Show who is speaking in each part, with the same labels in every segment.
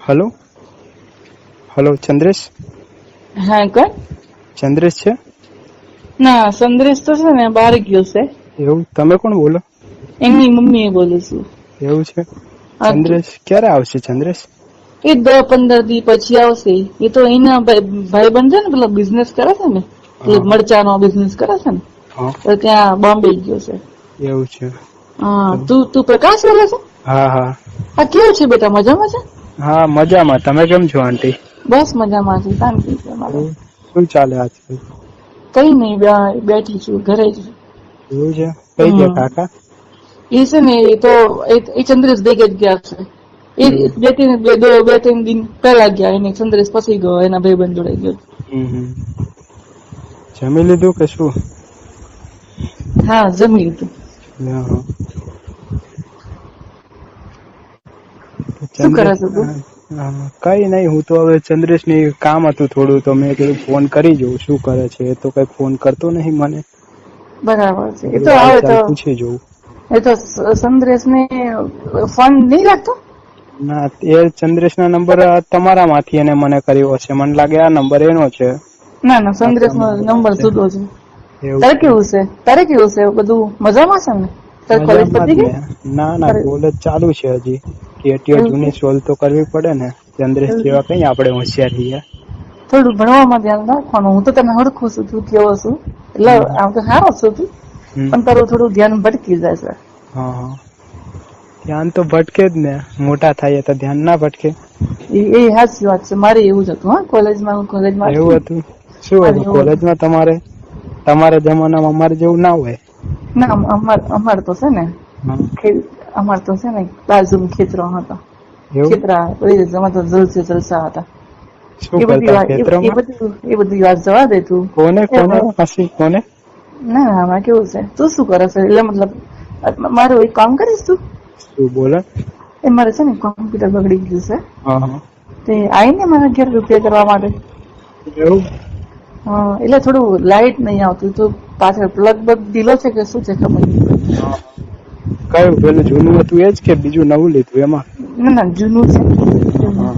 Speaker 1: Hello hello, Chandresh?
Speaker 2: હા, કોણ?
Speaker 1: ચંદ્રેશ છે?
Speaker 2: ના, ચંદ્રેશ તો છે ને બહાર ગયો છે.
Speaker 1: એવું? તમે કોણ બોલો?
Speaker 2: એમની મમ્મી બોલું છું.
Speaker 1: એવું છે?
Speaker 2: હા તો
Speaker 1: ચંદ્રેશ ક્યારે આવશે? ચંદ્રેશ
Speaker 2: એ 10-15 દી પછી આવશે. એ તો એના ભાઈ બંધ છે ને, પેલો બિઝનેસ કરે છે ને,
Speaker 1: હા
Speaker 2: મરચા નો બિઝનેસ કરે છે ને,
Speaker 1: હા,
Speaker 2: તો ત્યાં બોમ્બે ગયો છે.
Speaker 1: એવું છે?
Speaker 2: હા,
Speaker 1: તો
Speaker 2: તું પ્રકાશ બોલે છે?
Speaker 1: હા હા
Speaker 2: હા, કેવું છે બેટા, મજામાં છે?
Speaker 1: હા, મજામાં. તમે કેમ છો આંટી?
Speaker 2: બસ મજામાં છે, શાંતિ છે મારે.
Speaker 1: એવું? શું ચાલે આજકાલ?
Speaker 2: કઈ નઈ, બેઠી છું ઘરે જ.
Speaker 1: એવું છે? કઈ ગયા કાકા?
Speaker 2: એ છે ને, એ તો એ ચંદ્રેશ ભેગા જ ગયા છે. એ
Speaker 1: એવું?
Speaker 2: બે ત્રણ દિન પહેલા ગયા. એને ચંદ્રેશ પછી ગયો, એના ભાઈબંધ જોડે ગયો.
Speaker 1: જમી લીધું કે શું?
Speaker 2: હા, જમી લીધું.
Speaker 1: હા.
Speaker 2: શું કરે
Speaker 1: ચંદ્રેશ
Speaker 2: છે તું?
Speaker 1: કઈ નઈ, હું તો હવે ચંદ્રેશ ની કામ હતું થોડું, તો મેં કીધું ફોન કરી જોઉં શું કરે છે. એ તો કઈ ફોન કરતો નહી મને.
Speaker 2: બરાબર છે. એ તો
Speaker 1: કીધું હાલ
Speaker 2: આવે
Speaker 1: ચાલ
Speaker 2: તો
Speaker 1: પૂછી જોઉં.
Speaker 2: એ તો ચંદ્રેશ ને ફોન નહી લાગતો?
Speaker 1: ના, એ ચંદ્રેશ ના નંબર તમારા માંથી એને મને કર્યો હશે. મને લાગે આ નંબર એનો છે.
Speaker 2: ના ના,
Speaker 1: આ
Speaker 2: ચંદ્રેશ નો
Speaker 1: તમારો
Speaker 2: નંબર
Speaker 1: હશે.
Speaker 2: જુદો છે.
Speaker 1: એવું
Speaker 2: તારે
Speaker 1: છે?
Speaker 2: કેવું છે? તારે કેવું છે? બધું મજામાં છે ને? તારી કોલેજ
Speaker 1: મજામાં જ
Speaker 2: પતી
Speaker 1: ને.
Speaker 2: ગઈ?
Speaker 1: ના ના,
Speaker 2: તારે
Speaker 1: કોલેજ ચાલુ છે હજી. કેટીઓ
Speaker 2: એવું છે?
Speaker 1: જૂની સોલ્વ તો કરવી પડે ને. ચંદ્રેશ
Speaker 2: એવું છે?
Speaker 1: જેવા કઈ આપડે હોશિયાર છીએ.
Speaker 2: થોડું ભણવામાં ધ્યાન રાખવાનું. હું તો તને હરખું છું, તું કેવો છું એટલે
Speaker 1: હમ
Speaker 2: આમ તો સારો છું તું,
Speaker 1: હમ
Speaker 2: પણ તારું થોડું ધ્યાન ભટકી જાય છે.
Speaker 1: હા હા, ધ્યાન તો ભટકે જ ને. મોટા થાય તો ધ્યાન ના ભટકે?
Speaker 2: એ સાચી વાત છે. મારે એવું જ હતું. હા, કોલેજમાં હતી
Speaker 1: એવું
Speaker 2: ને,
Speaker 1: હતું? શું
Speaker 2: મારે
Speaker 1: હતું
Speaker 2: એવું હતું.
Speaker 1: કોલેજમાં તમારે? તમારા જમાનામાં અમારે જેવું ના હોય.
Speaker 2: ના, અમાર તો છે ને,
Speaker 1: હા.
Speaker 2: અમાર તો છે ને બાજુમાં ખેતરો હતા.
Speaker 1: એવું?
Speaker 2: ખેતરા તો જલસા હતા.
Speaker 1: શું
Speaker 2: એ બધી
Speaker 1: કરતા
Speaker 2: વાત
Speaker 1: ખેતરોમાં?
Speaker 2: એ બધી વાત જવા દે તું.
Speaker 1: કોને હસી કોને?
Speaker 2: ના આમાં કેવું છે, તું શું કરે છે? એટલે મતલબ મારું એક કામ કરીશ તું?
Speaker 1: શું બોલે?
Speaker 2: એ મારે છે ને કોમ્પ્યુટર બગડી ગયું છે.
Speaker 1: હા હા.
Speaker 2: તે આઈ ને મારા ઘેર રિપેર કરવા માટે.
Speaker 1: એવું?
Speaker 2: હા, એટલે થોડું લાઈટ નહીં આવતું તો પાછળ પ્લગ બગ ઢીલો છે કે શું છે ખબર નહીં પડતી.
Speaker 1: હા હા. કયું પેલું જૂનું હતું એજ કે બીજું નવું લીધું એમાં?
Speaker 2: ના ના, જૂનું છે. જૂનું.
Speaker 1: હા.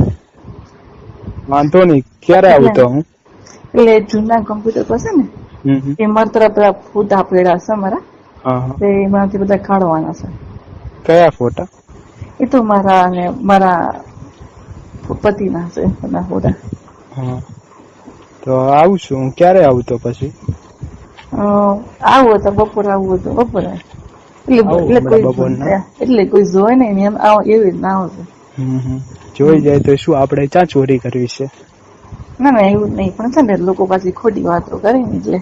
Speaker 1: વાંધો નઈ, ક્યારે આવું તો હું?
Speaker 2: એટલે જૂના કોમ્પ્યુટર પર છે ને,
Speaker 1: હમ.
Speaker 2: એમાં પેલા ફોટા પડ્યા છે મારા.
Speaker 1: હા હા.
Speaker 2: એમાંથી બધા કાઢવાના છે.
Speaker 1: કયા ફોટા?
Speaker 2: એ તો મારા પતિના છે બધા ફોટા.
Speaker 1: હા, તો આવું છું. ક્યારે આવું તો પછી?
Speaker 2: આવું હતું બપોરે, આવું હતું બપોરે.
Speaker 1: આવું હમણાં બપોરના.
Speaker 2: એટલે કોઈ જોવે નઈ એમ એવી રીતના આવશે.
Speaker 1: જોઈ જાય તો શું આપડે ક્યાં ચોરી કરવી છે?
Speaker 2: ના ના, એવું જ નઈ, પણ છે ને લોકો પાછી ખોટી વાતો કરે ને એટલે.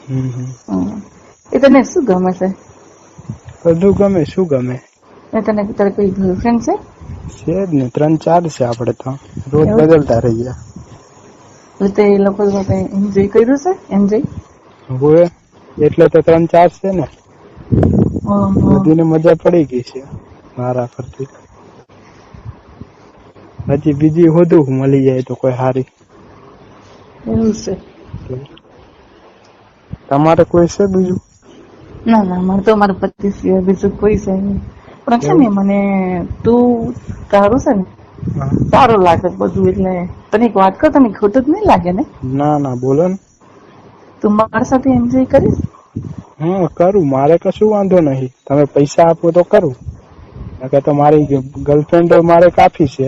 Speaker 1: હમ.
Speaker 2: એ તને શું ગમે છે?
Speaker 1: બધું ગમે. શું ગમે?
Speaker 2: તને તારે કોઈ ગર્લફ્રેન્ડ છે?
Speaker 1: છે જ ને, 3-4 છે આપડે તો. રોજ
Speaker 2: એવું
Speaker 1: બદલતા રહીએ.
Speaker 2: એટલે તે એ લોકો સાથે એન્જોય કર્યું છે? એન્જોય?
Speaker 1: હોવે, એટલે તો 3-4 છે ને.
Speaker 2: હમ.
Speaker 1: બધીને મજા પડી ગઈ છે મારા પરથી. હજી બીજી હોધું મળી જાય તો કોઈ હારી.
Speaker 2: એવું છે.
Speaker 1: તમારે કોઈ છે બીજું?
Speaker 2: ના ના, મારે તો મારા પતિ સિવાય બીજું કોઈ છે નઈ. પણ છે
Speaker 1: એવું?
Speaker 2: ને મને તું તારું છે ને
Speaker 1: હા.
Speaker 2: સારું લાગે બધું, એટલે તને એક વાત કઉં, તને ખોટું જ નઈ લાગે ને?
Speaker 1: ના ના, બોલો ને.
Speaker 2: તું મારી સાથે એન્જોય કરીશ?
Speaker 1: હા કરું, મારે કશું વાંધો નહી. તમે પૈસા આપો તો કરું. તો મારી ગર્લફ્રેન્ડ મારે કાફી છે.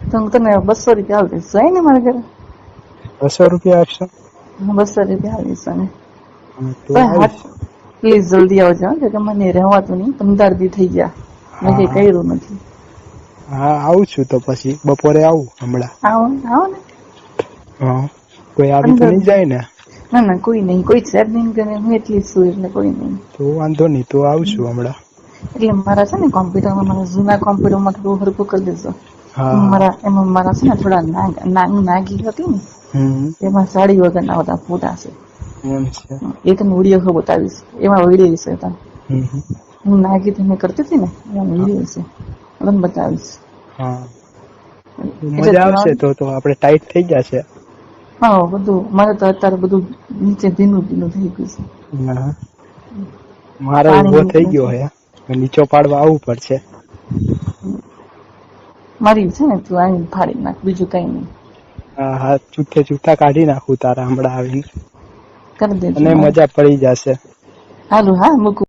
Speaker 2: તો હું તને 200 રૂપિયા આલ દઈશ. આય ને મારા ઘરે.
Speaker 1: 200 રૂપિયા આપશો?
Speaker 2: 200 રૂપિયા આલીશ તને.
Speaker 1: હા તો
Speaker 2: પણ હા,
Speaker 1: આવીશ.
Speaker 2: પ્લીઝ જલ્દી આવજો હો, કે મને રહેવાતું નહી. 15 દી થઈ ગયા. મેં
Speaker 1: હા
Speaker 2: કઈ
Speaker 1: હા
Speaker 2: કર્યું નથી.
Speaker 1: હા, આવું છું તો પછી બપોરે આવું હમણાં.
Speaker 2: આવો ને.
Speaker 1: હા, કોઈ આવી તો
Speaker 2: 15
Speaker 1: નઈ જાય ને?
Speaker 2: ના ના, કોઈ નઈ. કોઈ છે જ નઈ ઘરે. હું એકલી જ છું એટલે કોઈ નઈ.
Speaker 1: તો વાંધો નઈ, તો આવશું હમણાં.
Speaker 2: એટલે મારા છે ને કોમ્પ્યુટરમાં, મારા જૂના કોમ્પ્યુટરમાં થોડું હરખું કરી દેજો.
Speaker 1: હા હા.
Speaker 2: એમાં મારા છે ને થોડા નાગી હતી ને,
Speaker 1: હમ.
Speaker 2: એમાં સાડી વગરના બધા ફોટા છે.
Speaker 1: એમ છે.
Speaker 2: એ તને વિડીયો બતાવીશ. એમાં વિડીયો છે તા.
Speaker 1: હમ.
Speaker 2: હું નાગી તેને કરતી હતી ને, એનો વિડીયો છે. તને બતાવીશ.
Speaker 1: હા,
Speaker 2: એટલે
Speaker 1: મજા
Speaker 2: તું
Speaker 1: આવશે તો આપડે ટાઈટ થઇ જશે.
Speaker 2: હા, બધું મારે તો અત્યારે બધું નીચે ભીનું ભીનું થઈ ગયું છે.
Speaker 1: હા, મારો
Speaker 2: પાણી
Speaker 1: ઉભો થઇ
Speaker 2: નીકળે
Speaker 1: ગયો
Speaker 2: છે.
Speaker 1: હે. નીચો પાડવા આવવું પડશે.
Speaker 2: મારી છે ને તું આવીને ફાડી નાખ, બીજું કઈ નહીં.
Speaker 1: હા હા, જૂઠા કાઢી નાખું તારા હમણાં આવીને,
Speaker 2: કરી દેજો.
Speaker 1: અને મજા પડી જશે.
Speaker 2: હાલું, હા મૂકું.